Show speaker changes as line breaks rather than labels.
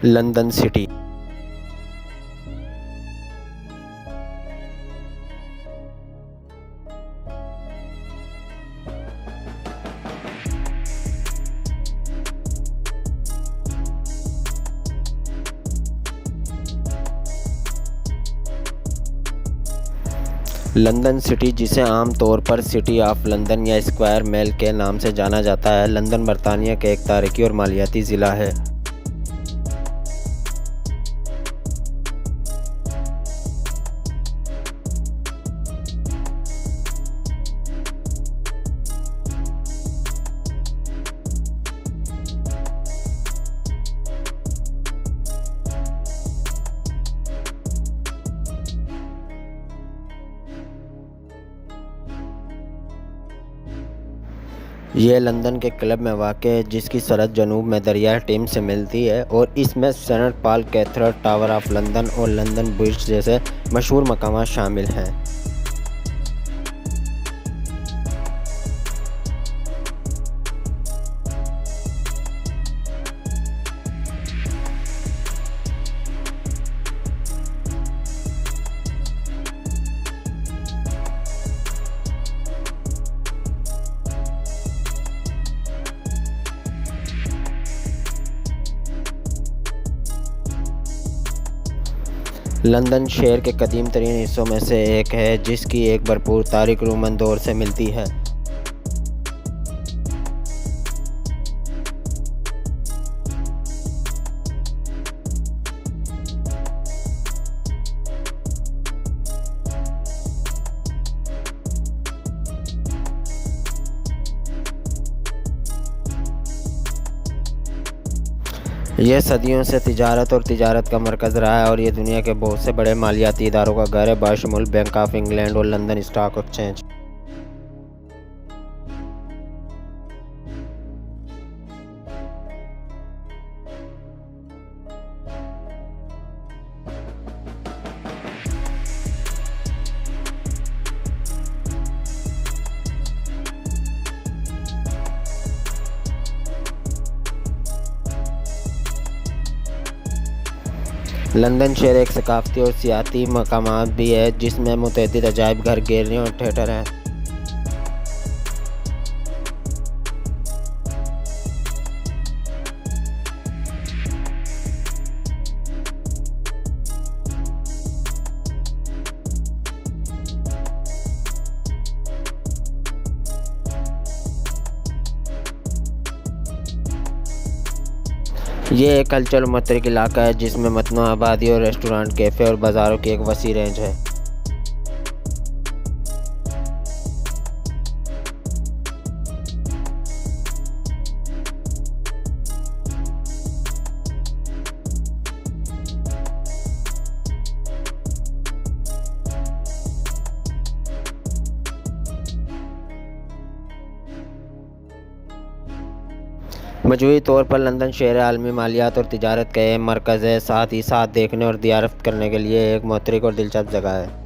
London city. London city, जिसे आम तौर पर सिटी ऑफ लंदन या स्क्वायर मेल के नाम से जाना जाता है, लंदन बरतानिया का एक तारीखी और मालियाती ज़िला है। यह लंदन के क्लब में वाक़ है, जिसकी सरहद जनूब में दरियाए टेम्स से मिलती है और इसमें Saint Paul cathedral, tower of London और लंदन ब्रिज जैसे मशहूर मकामात शामिल हैं। लंदन शहर के कदीम तरीन हिस्सों में से एक है, जिसकी एक भरपूर तारीख रोमन दौर से मिलती है। यह सदियों से तिजारत का मरकज़ रहा है और यह दुनिया के बहुत से बड़े मालियाती इदारों का घर है, बाशमूल बैंक ऑफ इंग्लैंड और लंदन स्टॉक एक्सचेंज। लंदन शहर एक सकाफती और सियाती मकामात भी है, जिसमें मुतअद्दिद अजायब घर, गैलरी और थिएटर हैं। ये एक कल्चरल मुतहरिक इलाका है, जिसमें मतनूआ आबादी और रेस्टोरेंट, कैफ़े और बाज़ारों की एक वसी रेंज है। मजमूई तौर पर लंदन शहर आलमी मालियात और तिजारत का अहम मरकज़ है, साथ ही साथ देखने और ज़ियारत करने के लिए एक मुतहरिक और दिलचस्प जगह है।